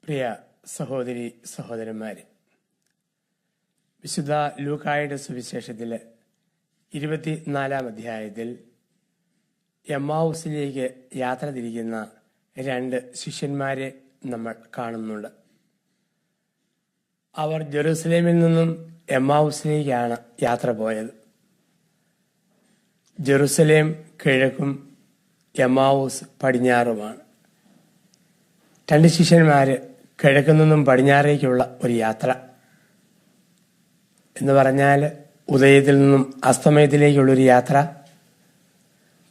പ്രിയ സഹോദരി സഹോദരന്മാരെ, വിശുദ്ധ ലൂക്കായുടെ സുവിശേഷത്തിൽ 24-ാം അധ്യായത്തിൽ എമ്മാവുസിലേക്ക് യാത്ര തിരിക്കുന്ന 2 ശിഷ്യന്മാരെ നമ്മൾ കാണുന്നുണ്ട്. അവർ ജെറുസലേമിൽ നിന്നും എമ്മാവുസിലേക്കാണ് യാത്ര പോയത്. ജെറുസലേം കിഴക്കും എമ്മാവൂസ് പടിഞ്ഞാറുമാണ്. 2 ശിഷ്യന്മാര് കിഴക്കു നിന്നും പടിഞ്ഞാറേക്കുള്ള ഒരു യാത്ര എന്ന് പറഞ്ഞാൽ ഉദയത്തിൽ നിന്നും അസ്തമയത്തിലേക്കുള്ളൊരു യാത്ര,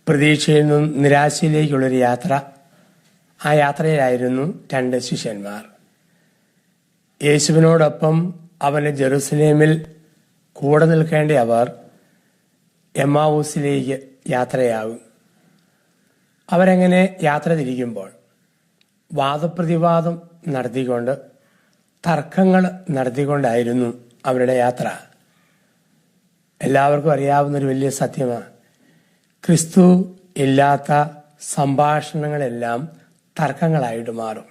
പ്രതീക്ഷയിൽ നിന്നും നിരാശയിലേക്കുള്ളൊരു യാത്ര. ആ യാത്രയിലായിരുന്നു 2 ശിഷ്യന്മാർ. യേശുവിനോടൊപ്പം അവന് ജെറുസലേമിൽ കൂടെ നിൽക്കേണ്ട അവർ എമ്മാവൂസിലേക്ക് യാത്രയാകും. അവരെങ്ങനെ യാത്ര തിരിക്കുമ്പോൾ വാദപ്രതിവാദം നടത്തിക്കൊണ്ട്, തർക്കങ്ങൾ നടത്തിക്കൊണ്ടായിരുന്നു അവരുടെ യാത്ര. എല്ലാവർക്കും അറിയാവുന്നൊരു വലിയ സത്യമാണ്, ക്രിസ്തു ഇല്ലാത്ത സംഭാഷണങ്ങളെല്ലാം തർക്കങ്ങളായിട്ട് മാറും.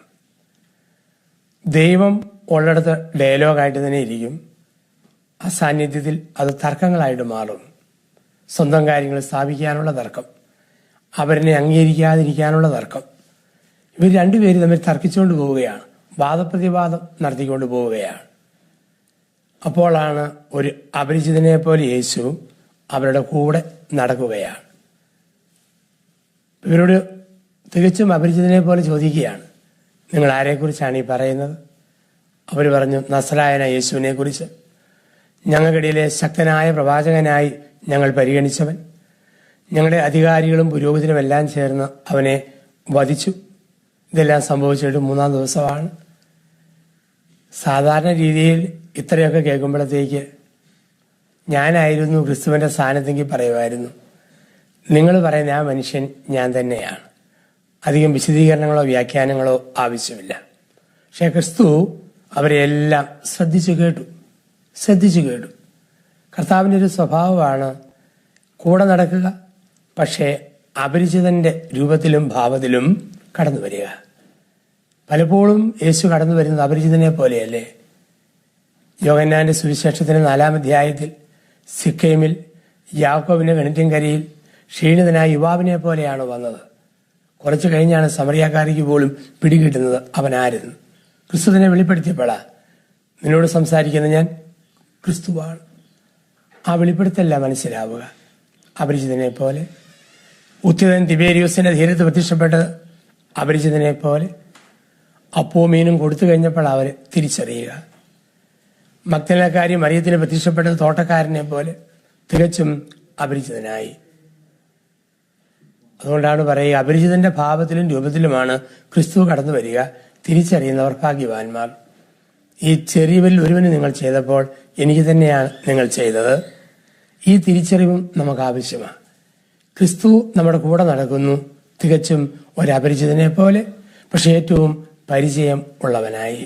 ദൈവം ഉള്ളിടത്ത് ഡയലോഗായിട്ട് തന്നെ ഇരിക്കും, അസാന്നിധ്യത്തിൽ അത് തർക്കങ്ങളായിട്ട് മാറും. സ്വന്തം കാര്യങ്ങൾ സ്ഥാപിക്കാനുള്ള തർക്കം, അവരിനെ അംഗീകരിക്കാതിരിക്കാനുള്ള തർക്കം. ഇവർ 2 പേര് തമ്മിൽ തർക്കിച്ചുകൊണ്ട് പോവുകയാണ്, വാദപ്രതിവാദം നടത്തിക്കൊണ്ട് പോവുകയാണ്. അപ്പോഴാണ് ഒരു അപരിചിതനെ പോലെ യേശു അവരുടെ കൂടെ നടക്കുകയാണ്. ഇവരോട് തികച്ചും അപരിചിതനെ പോലെ ചോദിക്കുകയാണ്, നിങ്ങൾ ആരെക്കുറിച്ചാണ് ഈ പറയുന്നത്? അവർ പറഞ്ഞു, നസറായന യേശുവിനെ കുറിച്ച്. ഞങ്ങൾക്കിടയിലെ ശക്തനായ പ്രവാചകനായി ഞങ്ങൾ പരിഗണിച്ചവൻ. ഞങ്ങളുടെ അധികാരികളും പുരോഹിതരും എല്ലാം ചേർന്ന് അവനെ വധിച്ചു. ഇതെല്ലാം സംഭവിച്ചിട്ട് 3-ാം ദിവസമാണ്. സാധാരണ രീതിയിൽ ഇത്രയൊക്കെ കേൾക്കുമ്പോഴത്തേക്ക് ഞാനായിരുന്നു ക്രിസ്തുവിന്റെ സ്ഥാനത്തെങ്കിൽ പറയുമായിരുന്നു, നിങ്ങൾ പറയുന്ന ആ മനുഷ്യൻ ഞാൻ തന്നെയാണ്. അധികം വിശദീകരണങ്ങളോ വ്യാഖ്യാനങ്ങളോ ആവശ്യമില്ല. പക്ഷെ ക്രിസ്തു അവരെല്ലാം ശ്രദ്ധിച്ചു കേട്ടു. കർത്താവിൻ്റെ ഒരു സ്വഭാവമാണ് കൂടെ നടക്കുക, പക്ഷേ അപരിചിതന്റെ രൂപത്തിലും ഭാവത്തിലും കടന്നു വരിക. പലപ്പോഴും യേശു കടന്നു വരുന്നത് അപരിചിതനെ പോലെയല്ലേ? യോഹന്നാന്റെ സുവിശേഷത്തിന് 4-ാം അധ്യായത്തിൽ സിക്കൈമിൽ യാക്കോബിന്റെ കിണറ്റിൻകരയിൽ ക്ഷീണിതനായ യുവാവിനെ പോലെയാണ് വന്നത്. കുറച്ചു കഴിഞ്ഞാണ് സമറിയാക്കാരിക്ക് പോലും പിടികിട്ടുന്നത് അവനായിരുന്നു. ക്രിസ്തു തന്നെ വെളിപ്പെടുത്തിയപ്പോഴാ, നിന്നോട് സംസാരിക്കുന്ന ഞാൻ ക്രിസ്തുവാണ്. ആ വെളിപ്പെടുത്തല്ല മനസ്സിലാവുക. അപരിചിതനെ പോലെ ഉത്തിതൻ തിബേരിയോസിന്റെ ധീരത്ത് പ്രത്യക്ഷപ്പെട്ടത് അപരിചിതനെ പോലെ. അപ്പവും മീനും കൊടുത്തു കഴിഞ്ഞപ്പോൾ അവർ തിരിച്ചറിയുക. മഗ്ദലക്കാരി മറിയത്തിന് പ്രത്യക്ഷപ്പെട്ടത് തോട്ടക്കാരനെ പോലെ തികച്ചും അപരിചിതനായി. അതുകൊണ്ടാണ് പറയുക, അപരിചിതന്റെ ഭാവത്തിലും രൂപത്തിലുമാണ് ക്രിസ്തു കടന്നു വരിക. തിരിച്ചറിയുന്നവർ ഭാഗ്യവാന്മാർ. ഈ ചെറിയവരിൽ ഒരുവന് നിങ്ങൾ ചെയ്തപ്പോൾ എനിക്ക് തന്നെയാണ് നിങ്ങൾ ചെയ്തത്. ഈ തിരിച്ചറിവും നമുക്ക് ആവശ്യമാണ്. ക്രിസ്തു നമ്മുടെ കൂടെ നടക്കുന്നു, തികച്ചും ഒരപരിചിതനെ പോലെ, പക്ഷെ ഏറ്റവും പരിചയം ഉള്ളവനായി.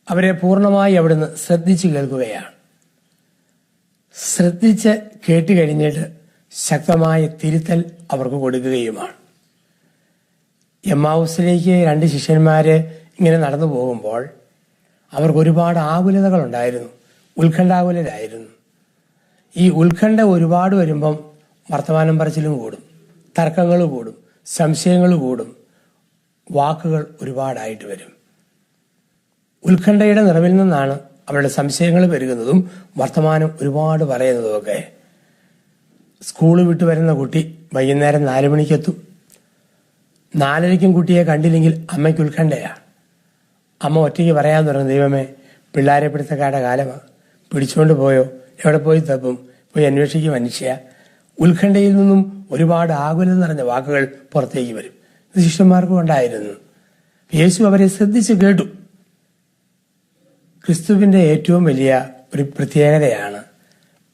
അവരെ പൂർണ്ണമായി അവിടുന്ന് ശ്രദ്ധിച്ചു കേൾക്കുകയാണ്. ശ്രദ്ധിച്ച് കേട്ടുകഴിഞ്ഞിട്ട് ശക്തമായ തിരുത്തൽ അവർക്ക് കൊടുക്കുകയുമാണ്. എമ്മാവൂസിലേക്ക് 2 ശിഷ്യന്മാര് ഇങ്ങനെ നടന്നു പോകുമ്പോൾ അവർക്ക് ഒരുപാട് ആകുലതകളുണ്ടായിരുന്നു, ഉത്കണ്ഠാകുലരായിരുന്നു. ഈ ഉത്കണ്ഠ ഒരുപാട് വരുമ്പം വർത്തമാനം പറച്ചിലും കൂടും, തർക്കങ്ങൾ കൂടും, സംശയങ്ങൾ കൂടും, വാക്കുകൾ ഒരുപാടായിട്ട് വരും. ഉത്കണ്ഠയുടെ നിറവിൽ നിന്നാണ് അവരുടെ സംശയങ്ങൾ പെരുകുന്നതും വർത്തമാനം ഒരുപാട് പറയുന്നതുമൊക്കെ. സ്കൂള് വിട്ടു വരുന്ന കുട്ടി വൈകുന്നേരം 4 മണിക്കെത്തും. 4:30 കുട്ടിയെ കണ്ടില്ലെങ്കിൽ അമ്മയ്ക്ക് ഉത്കണ്ഠയാണ്. അമ്മ ഒറ്റയ്ക്ക് പറയാൻ തുടങ്ങും, ദൈവമേ, പിള്ളേരെ പിടുത്തക്കാരുടെ കാലമാണ്, പിടിച്ചുകൊണ്ട് പോയോ, എവിടെ പോയി തപ്പും, പോയി അന്വേഷിക്കും മനുഷ്യ. ഉത്കണ്ഠയിൽ നിന്നും ഒരുപാട് ആകുലത നിറഞ്ഞ വാക്കുകൾ പുറത്തേക്ക് വരും. ഇത് ശിഷ്യന്മാർക്കും ഉണ്ടായിരുന്നു. യേശു അവരെ ശ്രദ്ധിച്ച് കേട്ടു. ക്രിസ്തുവിന്റെ ഏറ്റവും വലിയ ഒരു പ്രത്യേകതയാണ്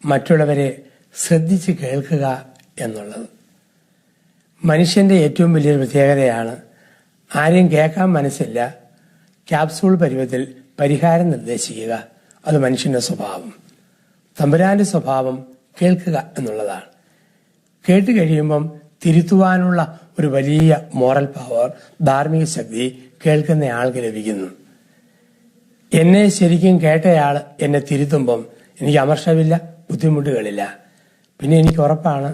മറ്റുള്ളവരെ ശ്രദ്ധിച്ച് കേൾക്കുക എന്നുള്ളത്. മനുഷ്യന്റെ ഏറ്റവും വലിയൊരു പ്രത്യേകതയാണ് ആരെയും കേൾക്കാൻ മനസ്സില്ല, ക്യാപ്സൂൾ പരുവത്തിൽ പരിഹാരം നിർദ്ദേശിക്കുക. അത് മനുഷ്യന്റെ സ്വഭാവം. തമ്പുരാന്റെ സ്വഭാവം കേൾക്കുക എന്നുള്ളതാണ്. കേട്ട് കഴിയുമ്പം തിരുത്തുവാനുള്ള ഒരു വലിയ മോറൽ പവർ, ധാർമ്മിക ശക്തി കേൾക്കുന്ന ആൾക്ക് ലഭിക്കുന്നു. എന്നെ ശരിക്കും കേട്ടയാൾ എന്നെ തിരുത്തുമ്പം എനിക്ക് അമർഷമില്ല, ബുദ്ധിമുട്ടുകളില്ല. പിന്നെ എനിക്ക് ഉറപ്പാണ്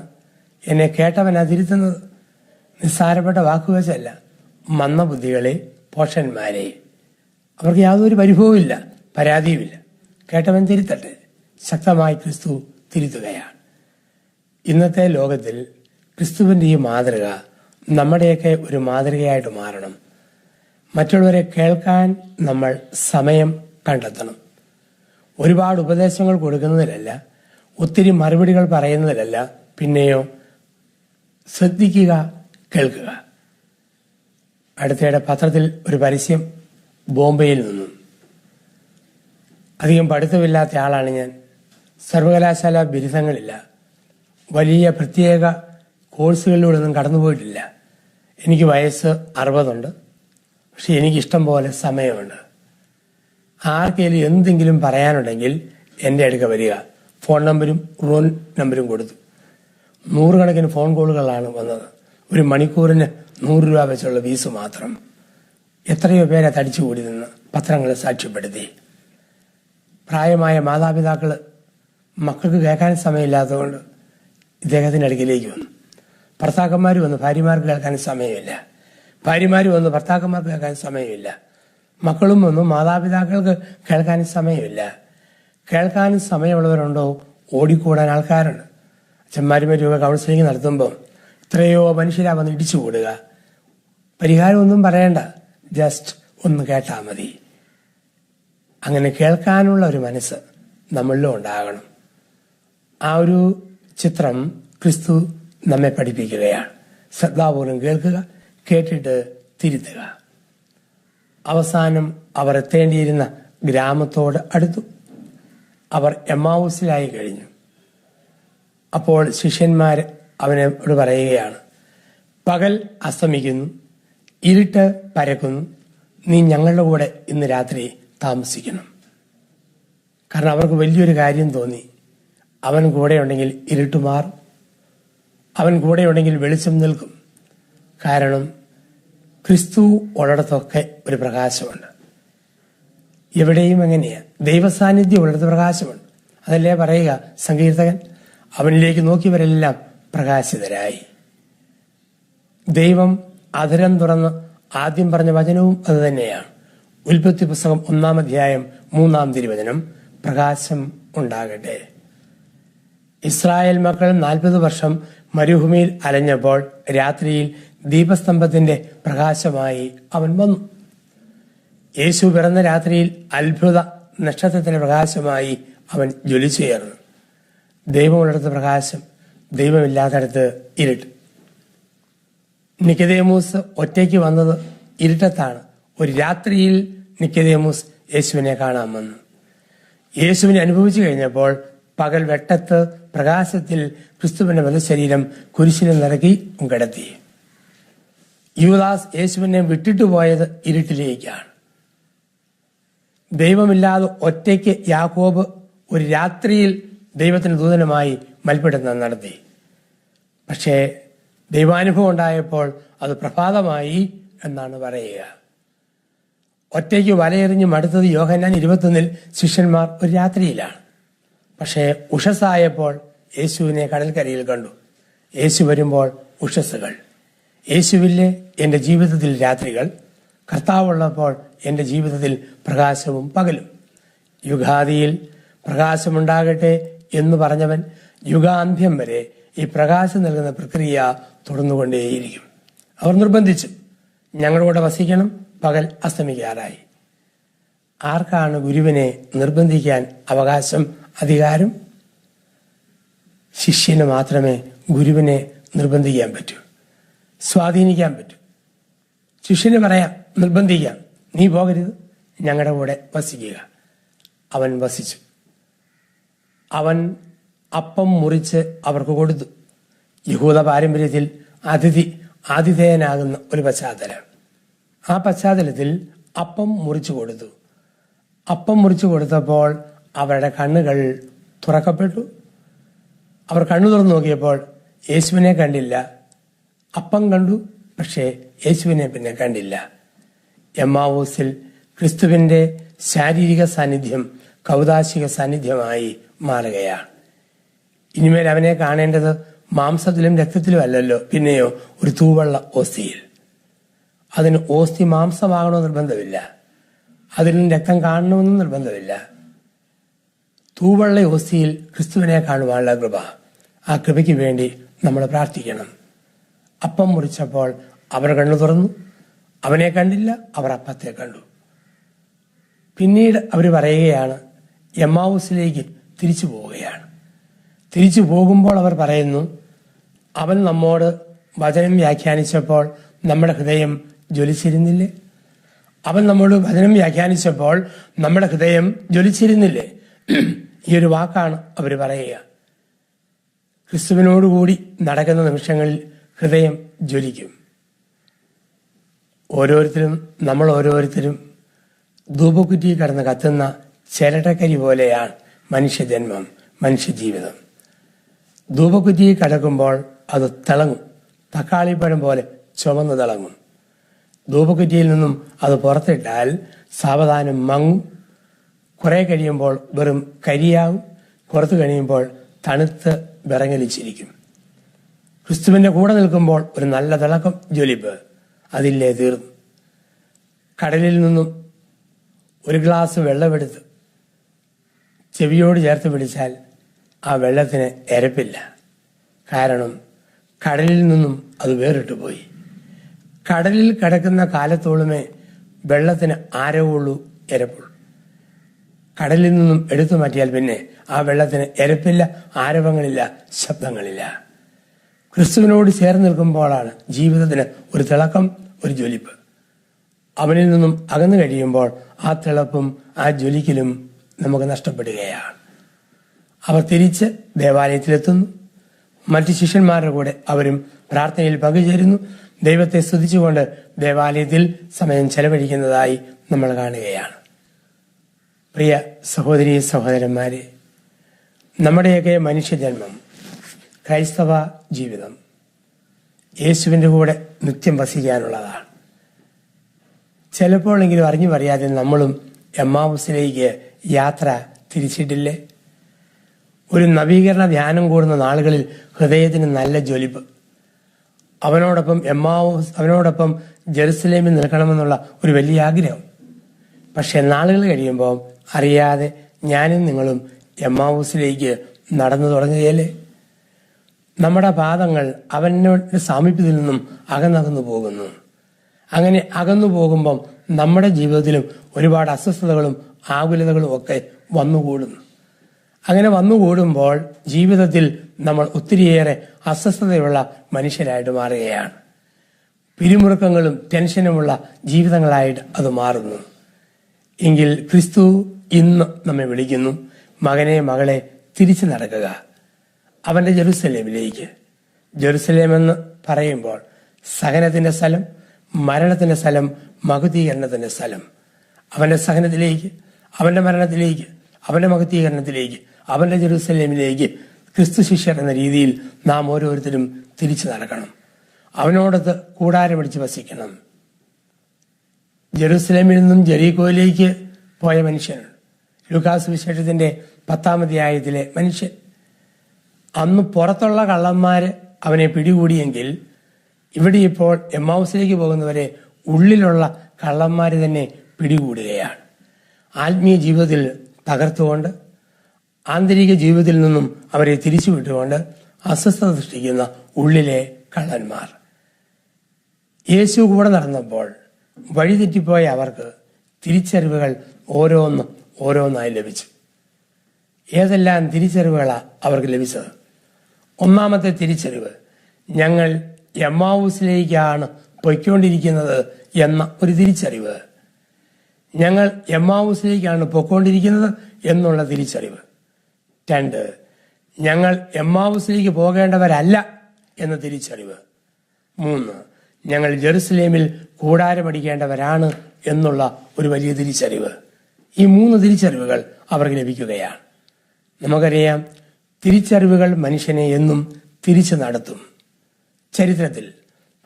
എന്നെ കേട്ടവനാ തിരുത്തുന്നത്. നിസ്സാരപ്പെട്ട വാക്കുവെച്ചല്ല. മന്ദബുദ്ധികളെ, പോഷന്മാരെ, അവർക്ക് യാതൊരു പരിഭവമില്ല, പരാതിയുമില്ല. കേട്ടവൻ തിരുത്തട്ടെ. ശക്തമായി ക്രിസ്തു തിരുത്തുകയാണ്. ഇന്നത്തെ ലോകത്തിൽ ക്രിസ്തുവിൻ്റെ ഈ മാതൃക നമ്മുടെയൊക്കെ ഒരു മാതൃകയായിട്ട് മാറണം. മറ്റുള്ളവരെ കേൾക്കാൻ നമ്മൾ സമയം കണ്ടെത്തണം. ഒരുപാട് ഉപദേശങ്ങൾ കൊടുക്കുന്നതിലല്ല, ഒത്തിരി മറുപടികൾ പറയുന്നതിലല്ല, പിന്നെയോ ശ്രദ്ധിക്കുക, കേൾക്കുക. അടുത്തിടെ പത്രത്തിൽ ഒരു പരസ്യം, ബോംബെയിൽ നിന്നും. അധികം പഠിത്തമില്ലാത്ത ആളാണ് ഞാൻ. സർവകലാശാല ബിരുദങ്ങളില്ല, വലിയ പ്രത്യേക കോഴ്സുകളിലൂടെ ഒന്നും കടന്നുപോയിട്ടില്ല. എനിക്ക് വയസ്സ് 60 പക്ഷെ എനിക്കിഷ്ടം പോലെ സമയമുണ്ട്. ആർക്കെങ്കിലും എന്തെങ്കിലും പറയാനുണ്ടെങ്കിൽ എൻ്റെ അടുക്ക വരിക. ഫോൺ നമ്പരും റൂം നമ്പരും കൊടുത്തു. 100 കണക്കിന് ഫോൺ കോളുകളാണ് വന്നത്. ഒരു മണിക്കൂറിന് 100 രൂപ വെച്ചുള്ള ഫീസ് മാത്രം. എത്രയോ പേരെ തടിച്ചുകൂടി നിന്ന് പത്രങ്ങൾ സാക്ഷ്യപ്പെടുത്തി. പ്രായമായ മാതാപിതാക്കൾ മക്കൾക്ക് കേൾക്കാൻ സമയമില്ലാത്തതുകൊണ്ട് ഇദ്ദേഹത്തിൻ്റെ അടുക്കിലേക്ക് വന്നു. ഭർത്താക്കന്മാർ വന്ന് ഭാര്യമാർക്ക് കേൾക്കാൻ സമയമില്ല, ഭാര്യമാർ വന്ന് ഭർത്താക്കന്മാർക്ക് കേൾക്കാൻ സമയമില്ല, മക്കളും വന്നു മാതാപിതാക്കൾക്ക് കേൾക്കാൻ സമയമില്ല. കേൾക്കാനും സമയമുള്ളവരുണ്ടോ? ഓടിക്കൂടാൻ ആൾക്കാരുണ്ട്. അച്ഛന്മാരുമാരൊക്കെ കൗൺസിലിംഗ് നടത്തുമ്പോൾ എത്രയോ മനുഷ്യരാ വന്ന് ഇടിച്ചു കൂടുക. പരിഹാരമൊന്നും പറയണ്ട, ജസ്റ്റ് ഒന്ന് കേട്ടാൽ മതി. അങ്ങനെ കേൾക്കാനുള്ള ഒരു മനസ്സ് നമ്മളിലും ഉണ്ടാകണം. ആ ഒരു ചിത്രം ക്രിസ്തു നമ്മെ പഠിപ്പിക്കുകയാണ്. ശ്രദ്ധാപൂർവം കേൾക്കുക, കേട്ടിട്ട് തിരുത്തുക. അവസാനം അവർ എത്തേണ്ടിയിരുന്ന ഗ്രാമത്തോട് അടുത്തു. അവർ എമ്മാവൂസിലായി കഴിഞ്ഞു. അപ്പോൾ ശിഷ്യന്മാർ അവനോട് പറയുകയാണ്, പകൽ അസ്തമിക്കുന്നു, ഇരുട്ട് പരക്കുന്നു, നീ ഞങ്ങളുടെ കൂടെ ഇന്ന് രാത്രി താമസിക്കണം. കാരണം അവർക്ക് വലിയൊരു കാര്യം തോന്നി. അവൻ കൂടെയുണ്ടെങ്കിൽ ഇരുട്ട് മാറും, അവൻ കൂടെയുണ്ടെങ്കിൽ വെളിച്ചം നിൽക്കും. കാരണം ക്രിസ്തു ഉള്ളിടത്തൊക്കെ ഒരു പ്രകാശമുണ്ട്. എവിടെയും എങ്ങനെയാ ദൈവസാന്നിധ്യം ഉള്ളിടത്ത് പ്രകാശമുണ്ട്. അതല്ലേ പറയുക സങ്കീർത്തകൻ, അവനിലേക്ക് നോക്കിയവരെല്ലാം പ്രകാശിതരായി. ദൈവം അധരം തുറന്ന് ആദ്യം പറഞ്ഞ വചനവും അത് തന്നെയാണ്. ഉൽപ്പത്തി പുസ്തകം 1-ാം അധ്യായം 3-ാം തിരുവചനം, പ്രകാശം ഉണ്ടാകട്ടെ. ഇസ്രായേൽ മക്കൾ 40 വർഷം മരുഭൂമിയിൽ അലഞ്ഞപ്പോൾ രാത്രിയിൽ ദീപസ്തംഭത്തിന്റെ പ്രകാശമായി അവൻ വന്നു. യേശു പിറന്ന രാത്രിയിൽ അത്ഭുത നക്ഷത്രത്തിന്റെ പ്രകാശമായി അവൻ ജ്വലിച്ചുയർന്നു. ദൈവമുള്ളിടത്ത് പ്രകാശം, ദൈവമില്ലാത്തടത്ത് ഇരുട്ട്. നിക്കോദേമോസ് ഒറ്റയ്ക്ക് വന്നത് ഇരുട്ടത്താണ്. ഒരു രാത്രിയിൽ നിക്കോദേമോസ് യേശുവിനെ കാണാൻ വന്നു. യേശുവിനെ അനുഭവിച്ചു കഴിഞ്ഞപ്പോൾ പകൽ വെട്ടത്ത് പ്രകാശത്തിൽ ക്രിസ്തുവിന്റെ മൃതശരീരം കുരിശിനെ നിറക്കി കിടത്തി. യൂദാസ് യേശുവിനെ വിട്ടിട്ട് പോയത് ഇരുട്ടിലേക്കാണ്. ദൈവമില്ലാതെ ഒറ്റയ്ക്ക് യാക്കോബ് ഒരു രാത്രിയിൽ ദൈവത്തിന് ദൂതനുമായി മൽപ്പിടുത്തം നടത്തി. പക്ഷേ ദൈവാനുഭവം ഉണ്ടായപ്പോൾ അത് പ്രഭാതമായി എന്നാണ് പറയുക. ഒറ്റയ്ക്ക് വലയെറിഞ്ഞ് മടുത്തത് യോഹന്നാൻ 21-ൽ ശിഷ്യന്മാർ ഒരു രാത്രിയിലാണ്. പക്ഷേ ഉഷസ്സായപ്പോൾ യേശുവിനെ കടൽക്കരയിൽ കണ്ടു. യേശു വരുമ്പോൾ ഉഷസ്സുകൾ. യേശുവില്ലേ എൻ്റെ ജീവിതത്തിൽ രാത്രികൾ, കർത്താവുള്ളപ്പോൾ എൻ്റെ ജീവിതത്തിൽ പ്രകാശവും പകലും. യുഗാദിയിൽ പ്രകാശമുണ്ടാകട്ടെ എന്ന് പറഞ്ഞവൻ യുഗാന്ത്യം വരെ ഈ പ്രകാശം നൽകുന്ന പ്രക്രിയ തുടർന്നുകൊണ്ടേയിരിക്കും. അവർ നിർബന്ധിച്ചു, ഞങ്ങളുടെ കൂടെ വസിക്കണം, പകൽ അസ്തമിക്കാറായി. ആർക്കാണ് ഗുരുവിനെ നിർബന്ധിക്കാൻ അവകാശം, അധികാരം? ശിഷ്യന് മാത്രമേ ഗുരുവിനെ നിർബന്ധിക്കാൻ പറ്റൂ, സ്വാധീനിക്കാൻ പറ്റൂ. ശിഷ്യന് പറയാം, നിർബന്ധിക്കാം, നീ പോകരുത്, ഞങ്ങളുടെ കൂടെ വസിക്കുക. അവൻ വസിച്ചു. അവൻ അപ്പം മുറിച്ച് അവർക്ക് കൊടുത്തു. യഹൂദ പാരമ്പര്യത്തിൽ ആതിഥേയനാകുന്ന ഒരു പശ്ചാത്തലം. ആ പശ്ചാത്തലത്തിൽ അപ്പം മുറിച്ചു കൊടുത്തു. അപ്പം മുറിച്ചു കൊടുത്തപ്പോൾ അവരുടെ കണ്ണുകൾ തുറക്കപ്പെട്ടു. അവർ കണ്ണു തുറന്നു നോക്കിയപ്പോൾ യേശുവിനെ കണ്ടില്ല. അപ്പം കണ്ടു, പക്ഷേ യേശുവിനെ പിന്നെ കണ്ടില്ല. എമ്മാവൂസിൽ ക്രിസ്തുവിന്റെ ശാരീരിക സാന്നിധ്യം കൗദാശിക സാന്നിധ്യമായി മാറുകയാണ്. ഇനിമേൽ അവനെ കാണേണ്ടത് മാംസത്തിലും രക്തത്തിലും അല്ലല്ലോ, പിന്നെയോ ഒരു തൂവള്ള ഓസ്തിയിൽ. അതിന് ഓസ്തി മാംസമാകണമെന്ന് നിർബന്ധമില്ല, അതിലും രക്തം കാണണമെന്നും നിർബന്ധമില്ല. തൂവള്ള ഓസ്തിയിൽ ക്രിസ്തുവിനെ കാണുവാനുള്ള കൃപ, ആ കൃപയ്ക്ക് വേണ്ടി നമ്മൾ പ്രാർത്ഥിക്കണം. അപ്പം മുറിച്ചപ്പോൾ അവർ കണ്ണു തുറന്നു, അവനെ കണ്ടില്ല, അവർ അപ്പത്തെ കണ്ടു. പിന്നീട് അവർ പറയുകയാണ്, എമ്മാവൂസിലേക്ക് തിരിച്ചു പോവുകയാണ്. തിരിച്ചു പോകുമ്പോൾ അവർ പറയുന്നു, അവൻ നമ്മോട് വചനം വ്യാഖ്യാനിച്ചപ്പോൾ നമ്മുടെ ഹൃദയം ജ്വലിച്ചിരുന്നില്ലേ? അവൻ നമ്മോട് വചനം വ്യാഖ്യാനിച്ചപ്പോൾ നമ്മുടെ ഹൃദയം ജ്വലിച്ചിരുന്നില്ലേ? ഈ ഒരു വാക്കാണ് അവർ പറയുക. ക്രിസ്തുവിനോടുകൂടി നടക്കുന്ന നിമിഷങ്ങളിൽ ഹൃദയം ജ്വലിക്കും. നമ്മൾ ഓരോരുത്തരും ധൂപക്കുറ്റി കടന്ന് കത്തുന്ന ചിരട്ടക്കരി പോലെയാണ് മനുഷ്യജന്മം, മനുഷ്യജീവിതം. ധൂപക്കുറ്റി കടക്കുമ്പോൾ അത് തിളങ്ങും, തക്കാളിപ്പഴം പോലെ ചുവന്ന് തിളങ്ങും. ധൂപക്കുറ്റിയിൽ നിന്നും അത് പുറത്തിട്ടാൽ സാവധാനം മങ്ങും. കുറെ കഴിയുമ്പോൾ വെറും കരിയാവും. പുറത്തു കഴിയുമ്പോൾ തണുത്ത് വിറങ്ങലിച്ചിരിക്കും. ക്രിസ്തുവിന്റെ കൂടെ നിൽക്കുമ്പോൾ ഒരു നല്ല തിളക്കം, ജ്വലിപ്പ്, അതില്ലേ തീർന്നു. കടലിൽ നിന്നും ഒരു ഗ്ലാസ് വെള്ളമെടുത്ത് ചെവിയോട് ചേർത്ത് പിടിച്ചാൽ ആ വെള്ളത്തിന് എരപ്പില്ല. കാരണം കടലിൽ നിന്നും അത് വേറിട്ട് പോയി. കടലിൽ കിടക്കുന്ന കാലത്തോളുമേ വെള്ളത്തിന് ആരവുള്ളൂ, എരപ്പുള്ളൂ. കടലിൽ നിന്നും എടുത്തു മാറ്റിയാൽ പിന്നെ ആ വെള്ളത്തിന് എരപ്പില്ല, ആരവങ്ങളില്ല, ശബ്ദങ്ങളില്ല. ക്രിസ്തുവിനോട് ചേർന്ന് നിൽക്കുമ്പോഴാണ് ജീവിതത്തിന് ഒരു തിളക്കം, ഒരു ജ്വലിപ്പ്. അവനിൽ നിന്നും അകന്നു കഴിയുമ്പോൾ ആ തിളപ്പും ആ ജ്വലിക്കലും നമുക്ക് നഷ്ടപ്പെടുകയാണ്. അവർ തിരിച്ച് ദേവാലയത്തിലെത്തുന്നു. മറ്റു ശിഷ്യന്മാരുടെ കൂടെ അവരും പ്രാർത്ഥനയിൽ പങ്കുചേരുന്നു. ദൈവത്തെ സ്തുതിച്ചുകൊണ്ട് ദേവാലയത്തിൽ സമയം ചെലവഴിക്കുന്നതായി നമ്മൾ കാണുകയാണ്. പ്രിയ സഹോദരീ സഹോദരന്മാരെ, നമ്മുടെയൊക്കെ മനുഷ്യജന്മം, ക്രൈസ്തവ ജീവിതം യേശുവിൻ്റെ കൂടെ നിത്യം വസിക്കാനുള്ളതാണ്. ചിലപ്പോഴെങ്കിലും അറിഞ്ഞു പറയാതെ നമ്മളും എമ്മാവൂസിലേക്ക് യാത്ര തിരിച്ചിട്ടില്ലേ? ഒരു നവീകരണ ധ്യാനം കൂടുന്ന നാളുകളിൽ ഹൃദയത്തിന് നല്ല ജ്വലിപ്പ്. അവനോടൊപ്പം ജെറുസലേമിൽ നിൽക്കണമെന്നുള്ള ഒരു വലിയ ആഗ്രഹം. പക്ഷെ നാളുകൾ കഴിയുമ്പോൾ അറിയാതെ ഞാനും നിങ്ങളും എമ്മാവൂസിലേക്ക് നടന്നു തുടങ്ങുകയല്ലേ? നമ്മുടെ പാദങ്ങൾ അവനോട് സാമീപ്യത്തിൽ നിന്നും അകന്നകന്നു പോകുന്നു. അങ്ങനെ അകന്നു പോകുമ്പം നമ്മുടെ ജീവിതത്തിലും ഒരുപാട് അസ്വസ്ഥതകളും ആകുലതകളും ഒക്കെ വന്നുകൂടുന്നു. അങ്ങനെ വന്നുകൂടുമ്പോൾ ജീവിതത്തിൽ നമ്മൾ ഒത്തിരിയേറെ അസ്വസ്ഥതയുള്ള മനുഷ്യരായിട്ട് മാറുകയാണ്. പിരിമുറുക്കങ്ങളും ടെൻഷനുമുള്ള ജീവിതങ്ങളായിട്ട് അത് മാറുന്നു. എങ്കിൽ ക്രിസ്തു ഇന്ന് നമ്മെ വിളിക്കുന്നു, മകനെ മകളെ തിരിച്ചു നടക്കുക അവന്റെ ജെറുസലേമിലേക്ക്. ജെറുസലേം എന്ന് പറയുമ്പോൾ സഹനത്തിന്റെ സ്ഥലം, മരണത്തിന്റെ സ്ഥലം, മഹത്വീകരണത്തിന്റെ സ്ഥലം. അവന്റെ സഹനത്തിലേക്ക്, അവന്റെ മരണത്തിലേക്ക്, അവന്റെ മഹത്വീകരണത്തിലേക്ക്, അവന്റെ ജെറുസലേമിലേക്ക് ക്രിസ്തു ശിഷ്യർ എന്ന രീതിയിൽ നാം ഓരോരുത്തരും തിരിച്ചു നടക്കണം. അവനോടൊത്ത് കൂടാരമടിച്ച് വസിക്കണം. ജെറുസലേമിൽ നിന്നും ജെറീക്കോയിലേക്ക് പോയ മനുഷ്യനാണ് ലൂക്കാസ് വിശേഷത്തിന്റെ 10-ാം അധ്യായത്തിലെ മനുഷ്യൻ. അന്ന് പുറത്തുള്ള കള്ളന്മാര് അവനെ പിടികൂടിയെങ്കിൽ ഇവിടെ ഇപ്പോൾ എമ്മാവൂസിലേക്ക് പോകുന്നവരെ ഉള്ളിലുള്ള കള്ളന്മാര് തന്നെ പിടികൂടുകയാണ്. ആത്മീയ ജീവിതത്തിൽ തകർത്തുകൊണ്ട്, ആന്തരിക ജീവിതത്തിൽ നിന്നും അവരെ തിരിച്ചുവിട്ടുകൊണ്ട് അസ്വസ്ഥത സൃഷ്ടിക്കുന്ന ഉള്ളിലെ കള്ളന്മാർ. യേശു കൂടെ നടന്നപ്പോൾ വഴിതെറ്റിപ്പോയ അവർക്ക് തിരിച്ചറിവുകൾ ഓരോന്നായി ലഭിച്ചു. ഏതെല്ലാം തിരിച്ചറിവുകളാണ് അവർക്ക് ലഭിച്ചത്? ഒന്നാമത്തെ തിരിച്ചറിവ്, ഞങ്ങൾ എമ്മാവൂസിലേക്കാണ് പൊയ്ക്കൊണ്ടിരിക്കുന്നത് എന്ന ഒരു തിരിച്ചറിവ്. ഞങ്ങൾ എമ്മാവൂസിലേക്കാണ് പൊയ്ക്കൊണ്ടിരിക്കുന്നത് എന്നുള്ള തിരിച്ചറിവ്. 2, ഞങ്ങൾ എമ്മാവൂസിലേക്ക് പോകേണ്ടവരല്ല എന്ന തിരിച്ചറിവ്. 3, ഞങ്ങൾ ജെറുസലേമിൽ കൂടാരമടിക്കേണ്ടവരാണ് എന്നുള്ള ഒരു വലിയ തിരിച്ചറിവ്. ഈ 3 തിരിച്ചറിവുകൾ അവർക്ക് ലഭിക്കുകയാണ്. നമുക്കറിയാം, തിരിച്ചറിവുകൾ മനുഷ്യനെ എന്നും തിരിച്ചു നടത്തും. ചരിത്രത്തിൽ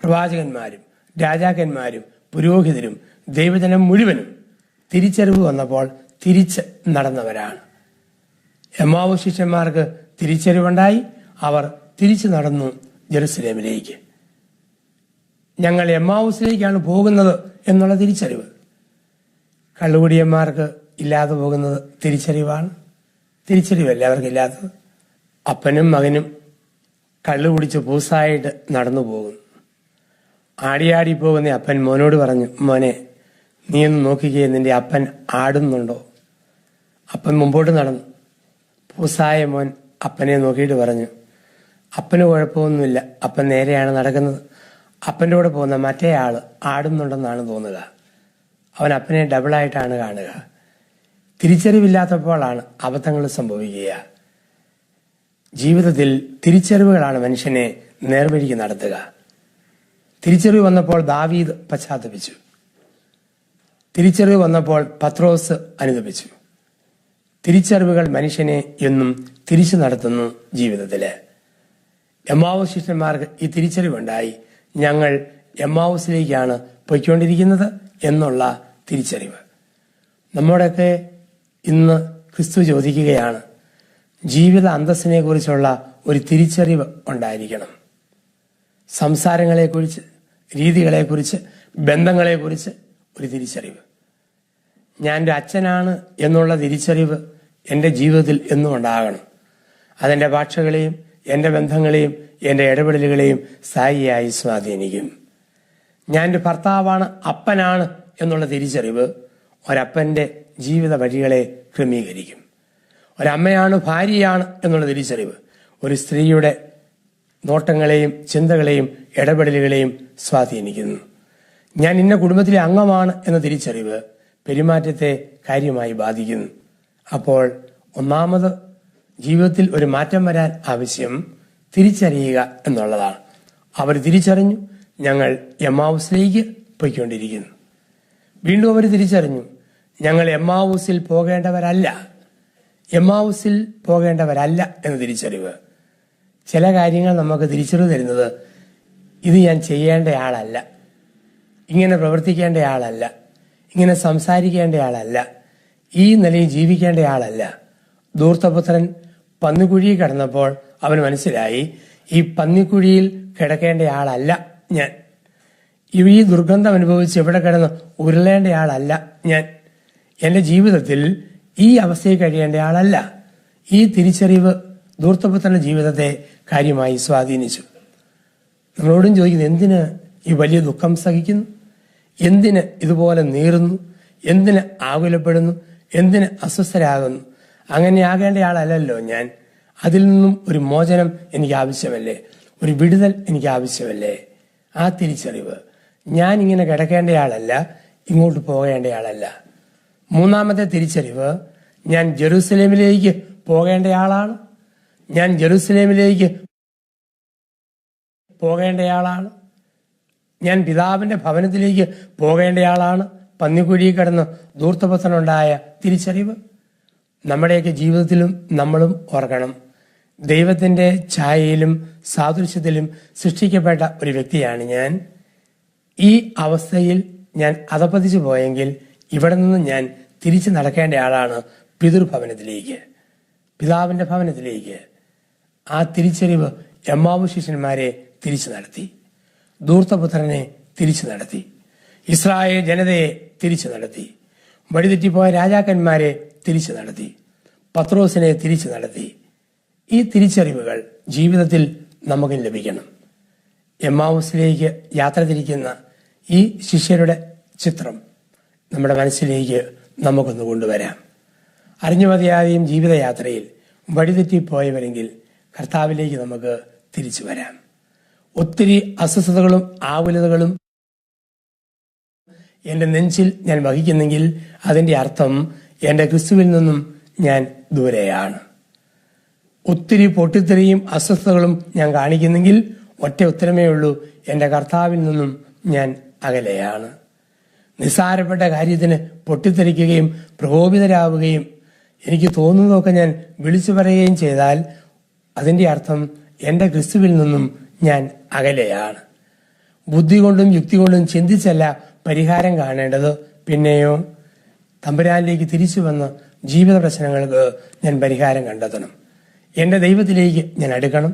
പ്രവാചകന്മാരും രാജാക്കന്മാരും പുരോഹിതരും ദൈവജനം മുഴുവനും തിരിച്ചറിവ് വന്നപ്പോൾ തിരിച്ച് നടന്നവരാണ്. എമ്മാവു ശിഷ്യന്മാർക്ക് തിരിച്ചറിവുണ്ടായി. അവർ തിരിച്ചു നടന്നു ജെറുസലേമിലേക്ക്. ഞങ്ങൾ എമ്മാവൂസിലേക്കാണ് പോകുന്നത് എന്നുള്ള തിരിച്ചറിവ്. കള്ളുകുടിയന്മാർക്ക് ഇല്ലാതെ പോകുന്നത് തിരിച്ചറിവാണ്. തിരിച്ചറിവല്ലേ അവർക്കില്ലാത്തത്. അപ്പനും മകനും കള്ളു കുടിച്ച് പൂസായിട്ട് നടന്നു പോകുന്നു. ആടിയാടി പോകുന്ന അപ്പൻ മോനോട് പറഞ്ഞു, മോനെ നീ ഒന്ന് നോക്കിക്കേ, നിന്റെ അപ്പൻ ആടുന്നുണ്ടോ? അപ്പൻ മുമ്പോട്ട് നടന്നു. പൂസായ മോൻ അപ്പനെ നോക്കിയിട്ട് പറഞ്ഞു, അപ്പന് കുഴപ്പമൊന്നുമില്ല, അപ്പൻ നേരെയാണ് നടക്കുന്നത്. അപ്പൻ്റെ കൂടെ പോകുന്ന മറ്റേ ആള് ആടുന്നുണ്ടെന്നാണ് തോന്നുക. അവൻ അപ്പനെ ഡബിളായിട്ടാണ് കാണുക. തിരിച്ചറിവില്ലാത്തപ്പോഴാണ് അബദ്ധങ്ങൾ സംഭവിക്കുക. ജീവിതത്തിൽ തിരിച്ചറിവുകളാണ് മനുഷ്യനെ നേർവഴിക്ക് നടത്തുക. തിരിച്ചറിവ് വന്നപ്പോൾ ദാവീദ് പശ്ചാത്തപിച്ചു. തിരിച്ചറിവ് വന്നപ്പോൾ പത്രോസ് അനുതപിച്ചു. തിരിച്ചറിവുകൾ മനുഷ്യനെ എന്നും തിരിച്ചു നടത്തുന്നു ജീവിതത്തില്. എമ്മാവൂസ് ശിഷ്യന്മാർക്ക് ഈ തിരിച്ചറിവുണ്ടായി. ഞങ്ങൾ എമ്മാവൂസിലേക്കാണ് പോയിക്കൊണ്ടിരിക്കുന്നത് എന്നുള്ള തിരിച്ചറിവ്. നമ്മുടെയൊക്കെ ഇന്ന് ക്രിസ്തു ചോദിക്കുകയാണ്, ജീവിത അന്തസ്സിനെ കുറിച്ചുള്ള ഒരു തിരിച്ചറിവ് ഉണ്ടായിരിക്കണം. സംസാരങ്ങളെക്കുറിച്ച്, രീതികളെക്കുറിച്ച്, ബന്ധങ്ങളെക്കുറിച്ച് ഒരു തിരിച്ചറിവ്. ഞാൻ ഒരു അച്ഛനാണ് എന്നുള്ള തിരിച്ചറിവ് എൻ്റെ ജീവിതത്തിൽ എന്നും ഉണ്ടാകണം. അതെൻ്റെ ഭാഷകളെയും എൻ്റെ ബന്ധങ്ങളെയും എൻ്റെ ഇടപെടലുകളെയും സ്ഥായിയായി സ്വാധീനിക്കും. ഞാനൊരു ഭർത്താവാണ്, അപ്പനാണ് എന്നുള്ള തിരിച്ചറിവ് ഒരപ്പൻ്റെ ജീവിത വഴികളെ ക്രമീകരിക്കും. ഒരമ്മയാണ്, ഭാര്യയാണ് എന്നുള്ള തിരിച്ചറിവ് ഒരു സ്ത്രീയുടെ നോട്ടങ്ങളെയും ചിന്തകളെയും ഇടപെടലുകളെയും സ്വാധീനിക്കുന്നു. ഞാൻ ഇന്ന കുടുംബത്തിലെ അംഗമാണ് എന്ന തിരിച്ചറിവ് പെരുമാറ്റത്തെ കാര്യമായി ബാധിക്കുന്നു. അപ്പോൾ ഒന്നാമത് ജീവിതത്തിൽ ഒരു മാറ്റം വരാൻ ആവശ്യം തിരിച്ചറിയുക എന്നുള്ളതാണ്. അവർ തിരിച്ചറിഞ്ഞു, ഞങ്ങൾ എമ്മാവൂസിലേക്ക് പോയിക്കൊണ്ടിരിക്കുന്നു. വീണ്ടും അവർ തിരിച്ചറിഞ്ഞു, ഞങ്ങൾ എമ്മാവൂസിൽ പോകേണ്ടവരല്ല, എമ്മാവൂസിൽ പോകേണ്ടവരല്ല എന്ന തിരിച്ചറിവ്. ചില കാര്യങ്ങൾ നമുക്ക് തിരിച്ചറിവ് തരുന്നത്, ഇത് ഞാൻ ചെയ്യേണ്ട ആളല്ല, ഇങ്ങനെ പ്രവർത്തിക്കേണ്ട ആളല്ല, ഇങ്ങനെ സംസാരിക്കേണ്ട ആളല്ല, ഈ നിലയിൽ ജീവിക്കേണ്ട ആളല്ല. ധൂർത്തപുത്രൻ പന്നിക്കുഴിയിൽ കിടന്നപ്പോൾ അവന് മനസ്സിലായി, ഈ പന്നിക്കുഴിയിൽ കിടക്കേണ്ട ആളല്ല ഞാൻ, ഈ ദുർഗന്ധം അനുഭവിച്ച് എവിടെ കിടന്ന് ഉരുളേണ്ട ആളല്ല ഞാൻ, എന്റെ ജീവിതത്തിൽ ഈ അവസ്ഥയിൽ കഴിയേണ്ട ആളല്ല. ഈ തിരിച്ചറിവ് ധൂർത്തപുത്രന്റെ ജീവിതത്തെ കാര്യമായി സ്വാധീനിച്ചു. നമ്മളോടും ചോദിക്കുന്നു, എന്തിന് ഈ വലിയ ദുഃഖം സഹിക്കുന്നു? എന്തിന് ഇതുപോലെ നീറുന്നു? എന്തിന് ആകുലപ്പെടുന്നു? എന്തിന് അസ്വസ്ഥരാകുന്നു? അങ്ങനെ ആകേണ്ട ആളല്ലല്ലോ ഞാൻ. അതിൽ നിന്നും ഒരു മോചനം എനിക്ക് ആവശ്യമല്ലേ? ഒരു വിടുതൽ എനിക്ക് ആവശ്യമല്ലേ? ആ തിരിച്ചറിവ്. ഞാൻ ഇങ്ങനെ കിടക്കേണ്ട ആളല്ല, ഇങ്ങോട്ട് പോകേണ്ട ആളല്ല. മൂന്നാമത്തെ തിരിച്ചറിവ്, ഞാൻ ജെറുസലേമിലേക്ക് പോകേണ്ട ആളാണ്, ഞാൻ ജെറുസലേമിലേക്ക് പോകേണ്ടയാളാണ്, ഞാൻ പിതാവിന്റെ ഭവനത്തിലേക്ക് പോകേണ്ടയാളാണ്. പന്നിക്കുഴിയിൽ കിടന്ന് ധൂർത്തപുത്രനുണ്ടായ തിരിച്ചറിവ് നമ്മുടെയൊക്കെ ജീവിതത്തിലും നമ്മളും ഓർക്കണം. ദൈവത്തിന്റെ ഛായയിലും സാദൃശ്യത്തിലും സൃഷ്ടിക്കപ്പെട്ട ഒരു വ്യക്തിയാണ് ഞാൻ. ഈ അവസ്ഥയിൽ ഞാൻ അധപ്പതിച്ചു പോയെങ്കിൽ ഇവിടെ നിന്ന് ഞാൻ തിരിച്ചു നടക്കേണ്ട ആളാണ് പിതൃഭവനത്തിലേക്ക്, പിതാവിന്റെ ഭവനത്തിലേക്ക്. ആ തിരിച്ചറിവ് എമ്മാവൂസ് ശിഷ്യന്മാരെ തിരിച്ചു നടത്തി, ധൂർത്തപുത്രനെ തിരിച്ചു നടത്തി, ഇസ്രായേൽ ജനതയെ തിരിച്ചു നടത്തി, വഴിതെറ്റിപ്പോയ രാജാക്കന്മാരെ തിരിച്ചു നടത്തി, പത്രോസിനെ തിരിച്ചു നടത്തി. ഈ തിരിച്ചറിവുകൾ ജീവിതത്തിൽ നമുക്ക് ലഭിക്കണം. എമ്മാവൂസിലേക്ക് യാത്ര തിരിക്കുന്ന ഈ ശിഷ്യരുടെ ചിത്രം നമ്മുടെ മനസ്സിലേക്ക് നമുക്കൊന്ന് കൊണ്ടുവരാം. അറിഞ്ഞുമതിയാതെയും ജീവിതയാത്രയിൽ വഴിതെറ്റിപ്പോയവരെങ്കിൽ കർത്താവിലേക്ക് നമുക്ക് തിരിച്ചു വരാം. ഒത്തിരി അസ്വസ്ഥതകളും ആകുലതകളും എന്റെ നെഞ്ചിൽ ഞാൻ വഹിക്കുന്നെങ്കിൽ അതിന്റെ അർത്ഥം എന്റെ ക്രിസ്തുവിൽ നിന്നും ഞാൻ ദൂരെയാണ്. ഒത്തിരി പൊട്ടിത്തെറിയും അസ്വസ്ഥതകളും ഞാൻ കാണിക്കുന്നെങ്കിൽ ഒറ്റ ഉത്തരമേ ഉള്ളൂ, എന്റെ കർത്താവിൽ നിന്നും ഞാൻ അകലെയാണ്. നിസ്സാരപ്പെട്ട കാര്യത്തിന് പൊട്ടിത്തെറിക്കുകയും പ്രകോപിതരാവുകയും എനിക്ക് തോന്നുന്നതൊക്കെ ഞാൻ വിളിച്ചു പറയുകയും ചെയ്താൽ അതിന്റെ അർത്ഥം എന്റെ ക്രിസ്തുവിൽ നിന്നും ഞാൻ അകലെയാണ്. ബുദ്ധി കൊണ്ടും യുക്തി കൊണ്ടും ചിന്തിച്ചല്ല പരിഹാരം കാണേണ്ടത്. പിന്നെയോ തമ്പുരാനിലേക്ക് തിരിച്ചു വന്ന് ജീവിത പ്രശ്നങ്ങൾക്ക് ഞാൻ പരിഹാരം കണ്ടെത്തണം. എൻ്റെ ദൈവത്തിലേക്ക് ഞാൻ അടുക്കണം.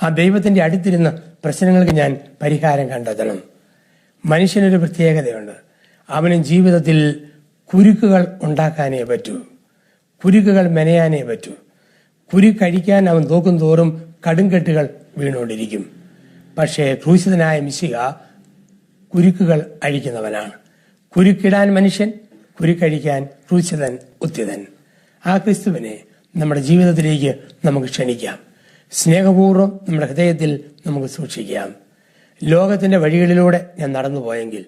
ആ ദൈവത്തിന്റെ അടുത്തിരുന്ന് പ്രശ്നങ്ങൾക്ക് ഞാൻ പരിഹാരം കണ്ടെത്തണം. മനുഷ്യനൊരു പ്രത്യേകതയുണ്ട്. അവന് ജീവിതത്തിൽ കുരുക്കുകൾ ഉണ്ടാക്കാനേ പറ്റൂ, കുരുക്കുകൾ മെനയാനേ പറ്റൂ. കുരുക്കഴിക്കാൻ അവൻ തോക്കും തോറും കടുംകെട്ടുകൾ വീണുകൊണ്ടിരിക്കും. പക്ഷേ ക്രൂശിതനായ മിശിഹ കുരുക്കുകൾ അഴിക്കുന്നവനാണ്. കുരുക്കിടാൻ മനുഷ്യൻ, കുരുക്കഴിക്കാൻ ക്രൂശിതൻ ഉത്തിതൻ. ആ ക്രിസ്തുവിനെ നമ്മുടെ ജീവിതത്തിലേക്ക് നമുക്ക് ക്ഷണിക്കാം. സ്നേഹപൂർവ്വം നമ്മുടെ ഹൃദയത്തിൽ നമുക്ക് സൂക്ഷിക്കാം. ലോകത്തിന്റെ വഴികളിലൂടെ ഞാൻ നടന്നുപോയെങ്കിൽ,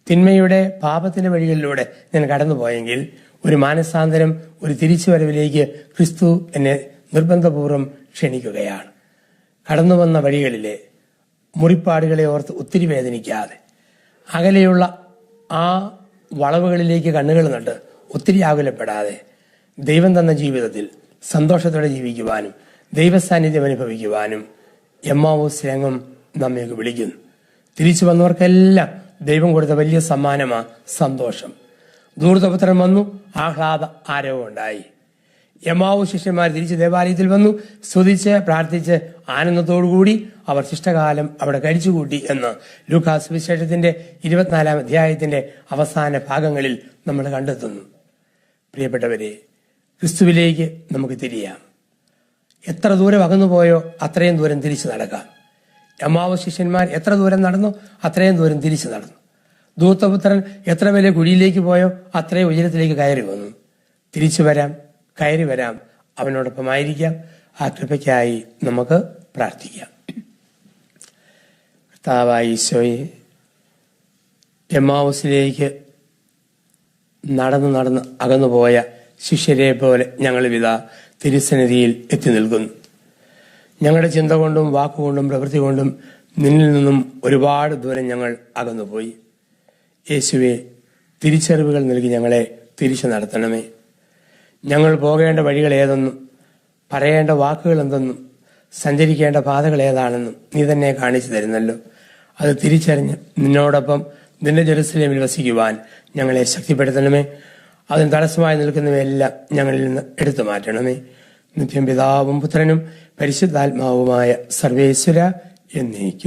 തിന്മയുടെ പാപത്തിന്റെ വഴികളിലൂടെ ഞാൻ കടന്നുപോയെങ്കിൽ, ഒരു മാനസാന്തരം, ഒരു തിരിച്ചുവരവിലേക്ക് ക്രിസ്തു എന്നെ നിർബന്ധപൂർവ്വം ക്ഷണിക്കുകയാണ്. കടന്നു വന്ന വഴികളിലെ മുറിപ്പാടുകളെ ഓർത്ത് ഒത്തിരി വേദനിക്കാതെ, അകലെയുള്ള ആ വളവുകളിലേക്ക് കണ്ണുകൾ നട്ട് ഒത്തിരി ആകുലപ്പെടാതെ, ദൈവം തന്ന ജീവിതത്തിൽ സന്തോഷത്തോടെ ജീവിക്കുവാനും ദൈവസാന്നിധ്യം അനുഭവിക്കുവാനും എമ്മാവൂസ് രംഗം നമ്മെ വിളിക്കുന്നു. തിരിച്ചു വന്നവർക്കെല്ലാം ദൈവം കൊടുത്ത വലിയ സമ്മാനമാ സന്തോഷം. ധൂർത്തപുത്രൻ വന്നു, ആഹ്ലാദ ആരവം ഉണ്ടായി. എമ്മാവൂസ് ശിഷ്യന്മാർ തിരിച്ച് ദേവാലയത്തിൽ വന്നു, സ്തുതിച്ച് പ്രാർത്ഥിച്ച് ആനന്ദത്തോടുകൂടി അവർ ശിഷ്ടകാലം അവിടെ കഴിച്ചുകൂട്ടി എന്ന് ലൂക്കാസ് സുവിശേഷത്തിന്റെ 24-ാം അധ്യായത്തിന്റെ അവസാന ഭാഗങ്ങളിൽ നമ്മൾ കണ്ടെത്തുന്നു. പ്രിയപ്പെട്ടവരെ, ക്രിസ്തുവിലേക്ക് നമുക്ക് തിരിയാം. എത്ര ദൂരം അകന്നുപോയോ അത്രയും ദൂരം തിരിച്ചു നടക്കാം. എമ്മാവൂസ് ശിഷ്യന്മാർ എത്ര ദൂരം നടന്നോ അത്രയും ദൂരം തിരിച്ചു നടന്നു. ധൂർത്തപുത്രൻ എത്ര വലിയ കുഴിയിലേക്ക് പോയോ അത്രയും ഉയരത്തിലേക്ക് കയറി വന്നു. തിരിച്ചു വരാം, കയറി വരാം, അവനോടൊപ്പമായിരിക്കാം. ആ കൃപയ്ക്കായി നമുക്ക് പ്രാർത്ഥിക്കാം. കർത്താവായ ഈശോയെ, എമ്മാവൂസിലേക്ക് നടന്ന് അകന്നുപോയ ശിഷ്യരെ പോലെ ഞങ്ങൾ ഇതാ തിരുസന്നിധിയിൽ എത്തി നിൽക്കുന്നു. ഞങ്ങളുടെ ചിന്ത കൊണ്ടും വാക്കുകൊണ്ടും പ്രവൃത്തി കൊണ്ടും നിന്നിൽ നിന്നും ഒരുപാട് ദൂരം ഞങ്ങൾ അകന്നുപോയി. യേശുവെ, തിരിച്ചറിവുകൾ നൽകി ഞങ്ങളെ തിരിച്ചു നടത്തണമേ. ഞങ്ങൾ പോകേണ്ട വഴികൾ ഏതെന്നും പറയേണ്ട വാക്കുകൾ എന്തെന്നും സഞ്ചരിക്കേണ്ട പാതകൾ ഏതാണെന്നും നീ തന്നെ കാണിച്ചു തരുന്നല്ലോ. അത് തിരിച്ചറിഞ്ഞ് നിന്നോടൊപ്പം നിന്റെ ജെറുസലേമിൽ വസിക്കുവാൻ ഞങ്ങളെ ശക്തിപ്പെടുത്തണമേ. അതിന് തടസ്സമായി നിൽക്കുന്നവയെല്ലാം ഞങ്ങളിൽ നിന്ന് എടുത്തു മാറ്റണമേ. നിത്യം പിതാവും പുത്രനും പരിശുദ്ധാത്മാവുമായ സർവേശ്വര എന്നേക്കും.